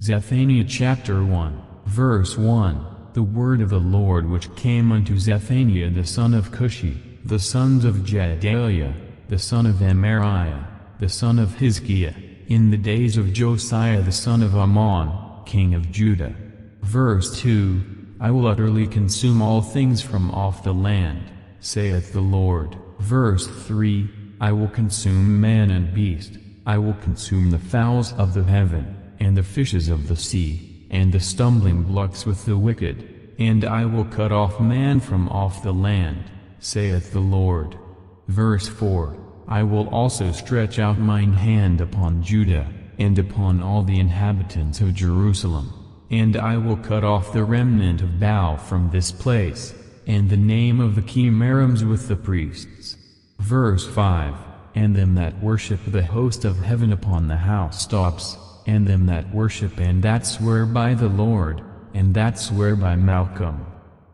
Zephaniah chapter 1, verse 1. The word of the Lord which came unto Zephaniah the son of Cushi, the sons of Jedaiah, the son of Amariah, the son of Hizkiah, in the days of Josiah the son of Ammon, king of Judah. Verse 2. I will utterly consume all things from off the land, saith the Lord. Verse 3. I will consume man and beast, I will consume the fowls of the heaven, and the fishes of the sea, and the stumbling blocks with the wicked, and I will cut off man from off the land, saith the Lord. Verse 4. I will also stretch out mine hand upon Judah, and upon all the inhabitants of Jerusalem, and I will cut off the remnant of Baal from this place, and the name of the Chimerims with the priests. Verse 5. And them that worship the host of heaven upon the housetops, and them that worship and that swear by the Lord, and that swear by Malcolm.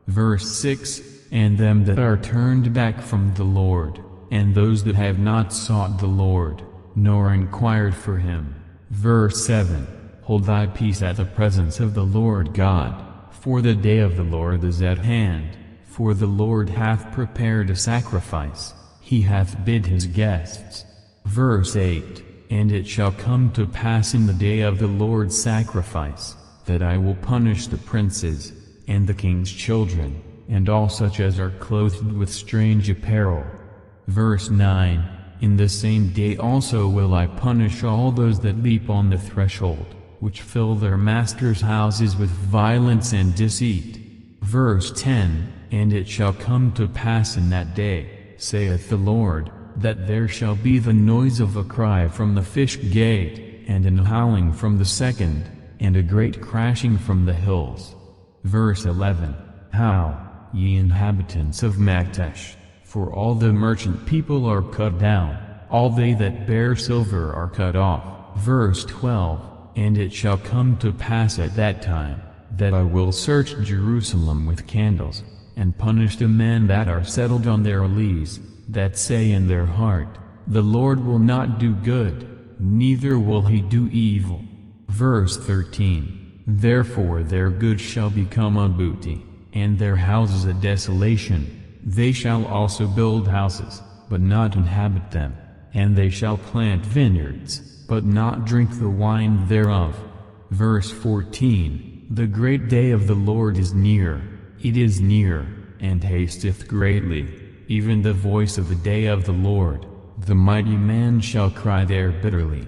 Verse 6. And them that are turned back from the Lord, and those that have not sought the Lord, nor inquired for him. Verse 7. Hold thy peace at the presence of the Lord God, for the day of the Lord is at hand, for the Lord hath prepared a sacrifice, he hath bid his guests. Verse 8. And it shall come to pass in the day of the Lord's sacrifice, that I will punish the princes, and the king's children, and all such as are clothed with strange apparel. Verse 9. In the same day also will I punish all those that leap on the threshold, which fill their masters' houses with violence and deceit. Verse 10. And it shall come to pass in that day, saith the Lord, that there shall be the noise of a cry from the fish gate, and an howling from the second, and a great crashing from the hills. Verse 11. How, ye inhabitants of Maktesh, for all the merchant people are cut down, all they that bear silver are cut off. Verse 12. And it shall come to pass at that time, that I will search Jerusalem with candles, and punish the men that are settled on their lees, that say in their heart, the Lord will not do good, neither will he do evil. Verse 13. Therefore their goods shall become a booty, and their houses a desolation. They shall also build houses, but not inhabit them, and they shall plant vineyards, but not drink the wine thereof. Verse 14. The great day of the Lord is near, it is near, and hasteth greatly, even the voice of the day of the Lord, the mighty man shall cry there bitterly.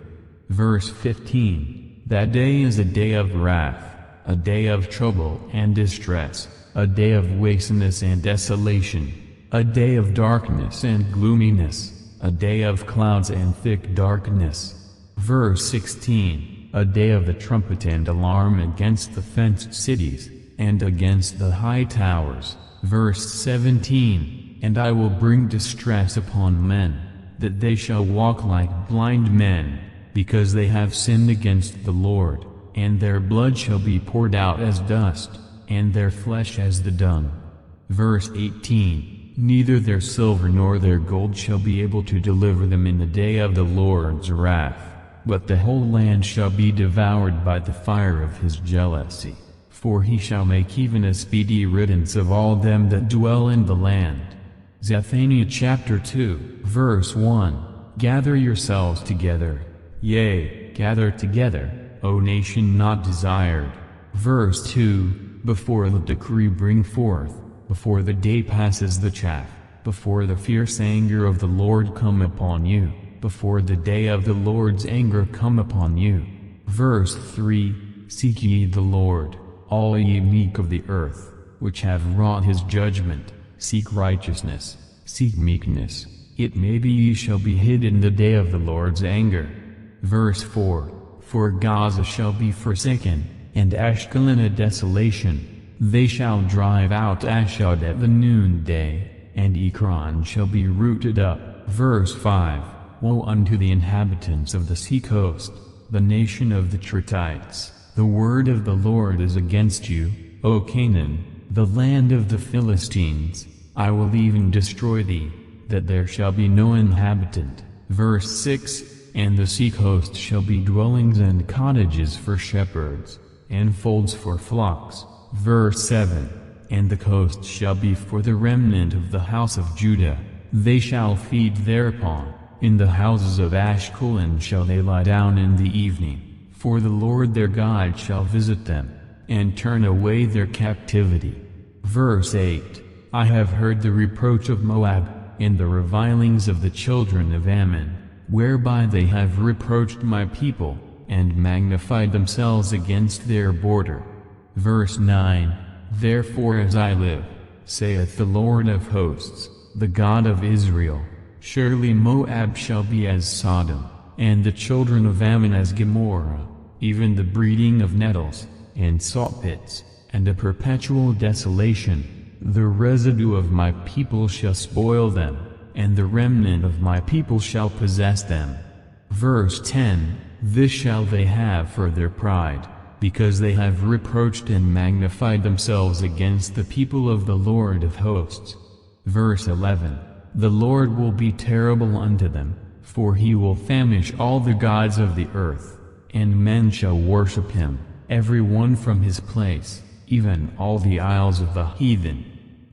Verse 15. That day is a day of wrath, a day of trouble and distress, a day of wasteness and desolation, a day of darkness and gloominess, a day of clouds and thick darkness. Verse 16. A day of the trumpet and alarm against the fenced cities, and against the high towers. Verse 17. And I will bring distress upon men, that they shall walk like blind men, because they have sinned against the Lord, and their blood shall be poured out as dust, and their flesh as the dung. Verse 18. Neither their silver nor their gold shall be able to deliver them in the day of the Lord's wrath, but the whole land shall be devoured by the fire of his jealousy, for he shall make even a speedy riddance of all them that dwell in the land. Zephaniah chapter 2, verse 1. Gather yourselves together, yea, gather together, O nation not desired. Verse 2. Before the decree bring forth, before the day passes the chaff, before the fierce anger of the Lord come upon you, before the day of the Lord's anger come upon you. Verse 3. Seek ye the Lord, all ye meek of the earth, which have wrought his judgment. Seek righteousness, seek meekness, it may be ye shall be hid in the day of the Lord's anger. Verse 4. For Gaza shall be forsaken, and Ashkelon a desolation. They shall drive out Ashdod at the noonday, and Ekron shall be rooted up. Verse 5. Woe unto the inhabitants of the sea coast, the nation of the Tritites. The word of the Lord is against you, O Canaan, the land of the Philistines. I will even destroy thee, that there shall be no inhabitant. Verse 6. And the sea coast shall be dwellings and cottages for shepherds, and folds for flocks. Verse 7. And the coast shall be for the remnant of the house of Judah, they shall feed thereupon. In the houses of Ashkelon shall they lie down in the evening, for the Lord their God shall visit them, and turn away their captivity. Verse 8. I have heard the reproach of Moab, and the revilings of the children of Ammon, whereby they have reproached my people, and magnified themselves against their border. Verse 9. Therefore as I live, saith the Lord of hosts, the God of Israel, surely Moab shall be as Sodom, and the children of Ammon as Gomorrah, even the breeding of nettles, and salt pits, and a perpetual desolation. The residue of my people shall spoil them, and the remnant of my people shall possess them. Verse 10. This shall they have for their pride, because they have reproached and magnified themselves against the people of the Lord of hosts. Verse 11. The Lord will be terrible unto them, for he will famish all the gods of the earth, and men shall worship him, every one from his place, even all the isles of the heathen.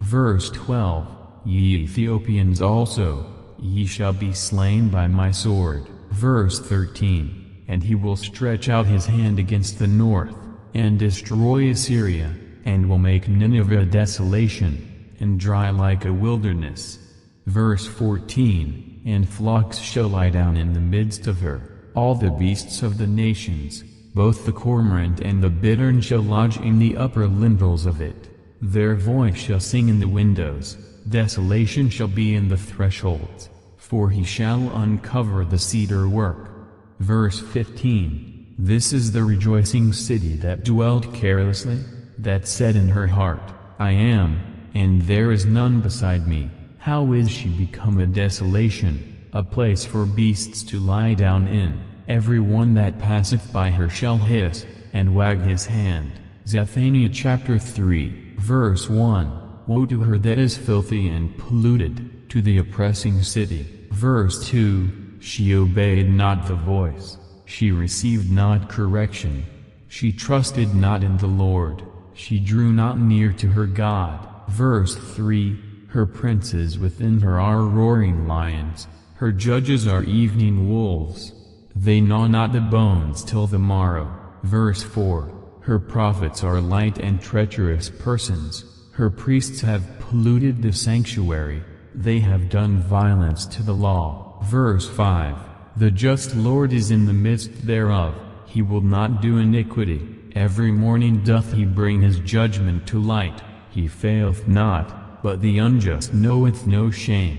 Verse 12. Ye Ethiopians also, ye shall be slain by my sword. Verse 13. And he will stretch out his hand against the north, and destroy Assyria, and will make Nineveh a desolation, and dry like a wilderness. Verse 14. And flocks shall lie down in the midst of her, all the beasts of the nations, both the cormorant and the bittern shall lodge in the upper lintels of it. Their voice shall sing in the windows, desolation shall be in the thresholds, for he shall uncover the cedar work. Verse 15. This is the rejoicing city that dwelt carelessly, that said in her heart, I am, and there is none beside me. How is she become a desolation, a place for beasts to lie down in? Every one that passeth by her shall hiss, and wag his hand. Zephaniah chapter 3, verse 1. Woe to her that is filthy and polluted, to the oppressing city. Verse 2. She obeyed not the voice, she received not correction. She trusted not in the Lord, she drew not near to her God. Verse 3. Her princes within her are roaring lions, her judges are evening wolves. They gnaw not the bones till the morrow. Verse 4. Her prophets are light and treacherous persons, her priests have polluted the sanctuary, they have done violence to the law. Verse 5. The just Lord is in the midst thereof, he will not do iniquity, every morning doth he bring his judgment to light, he faileth not, but the unjust knoweth no shame.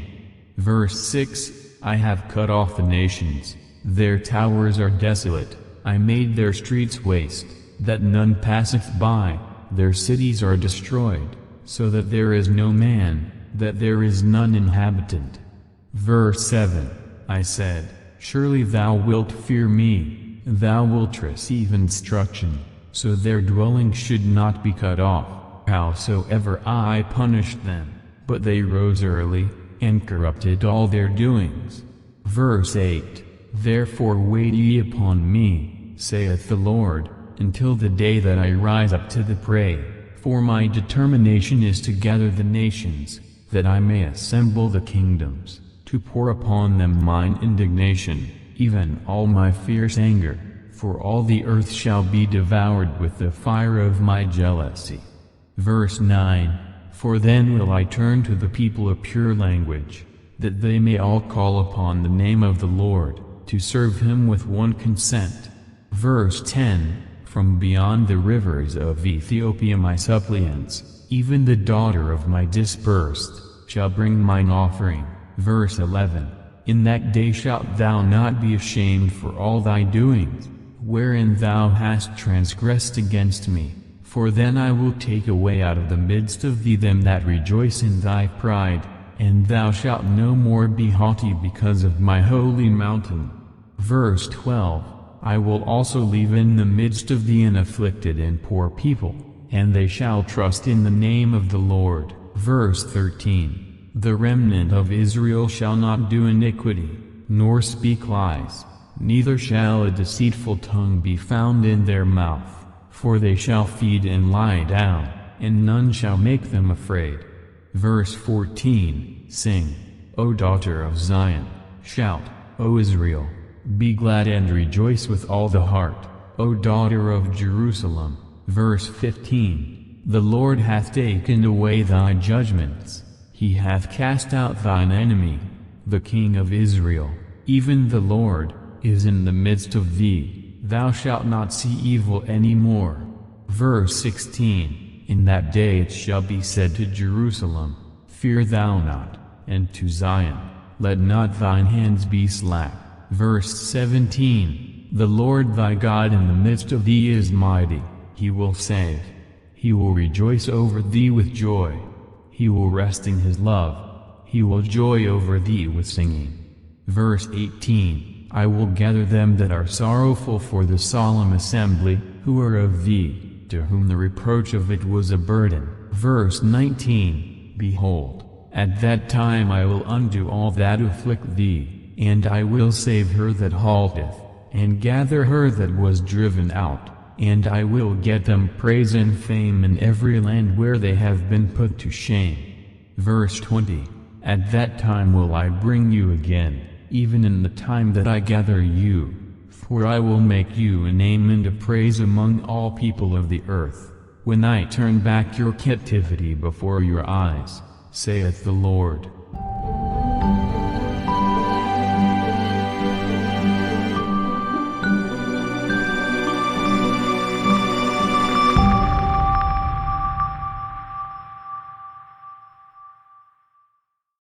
Verse 6. I have cut off the nations, their towers are desolate, I made their streets waste, that none passeth by, their cities are destroyed, so that there is no man, that there is none inhabitant. Verse 7. I said, surely thou wilt fear me, thou wilt receive instruction, so their dwelling should not be cut off, howsoever I punished them. But they rose early, and corrupted all their doings. Verse 8. Therefore wait ye upon me, saith the Lord, until the day that I rise up to the prey, for my determination is to gather the nations, that I may assemble the kingdoms, to pour upon them mine indignation, even all my fierce anger, for all the earth shall be devoured with the fire of my jealousy. Verse 9. For then will I turn to the people a pure language, that they may all call upon the name of the Lord, to serve him with one consent. Verse 10. From beyond the rivers of Ethiopia my suppliants, even the daughter of my dispersed, shall bring mine offering. Verse 11. In that day shalt thou not be ashamed for all thy doings, wherein thou hast transgressed against me, for then I will take away out of the midst of thee them that rejoice in thy pride, and thou shalt no more be haughty because of my holy mountain. Verse 12. I will also leave in the midst of thee an afflicted and poor people, and they shall trust in the name of the Lord. Verse 13. The remnant of Israel shall not do iniquity, nor speak lies, neither shall a deceitful tongue be found in their mouth, for they shall feed and lie down, and none shall make them afraid. Verse 14, Sing, O daughter of Zion, shout, O Israel, be glad and rejoice with all the heart, O daughter of Jerusalem. Verse 15, The Lord hath taken away thy judgments, he hath cast out thine enemy, the King of Israel, even the Lord, is in the midst of thee, thou shalt not see evil any more. Verse 16, In that day it shall be said to Jerusalem, Fear thou not, and to Zion, Let not thine hands be slack. Verse 17, The Lord thy God in the midst of thee is mighty, he will save. He will rejoice over thee with joy. He will rest in his love. He will joy over thee with singing. Verse 18, I will gather them that are sorrowful for the solemn assembly, who are of thee, to whom the reproach of it was a burden. Verse 19, Behold, at that time I will undo all that afflict thee, and I will save her that halteth, and gather her that was driven out, and I will get them praise and fame in every land where they have been put to shame. Verse 20, At that time will I bring you again, even in the time that I gather you, for I will make you a name and a praise among all people of the earth, when I turn back your captivity before your eyes, saith the Lord.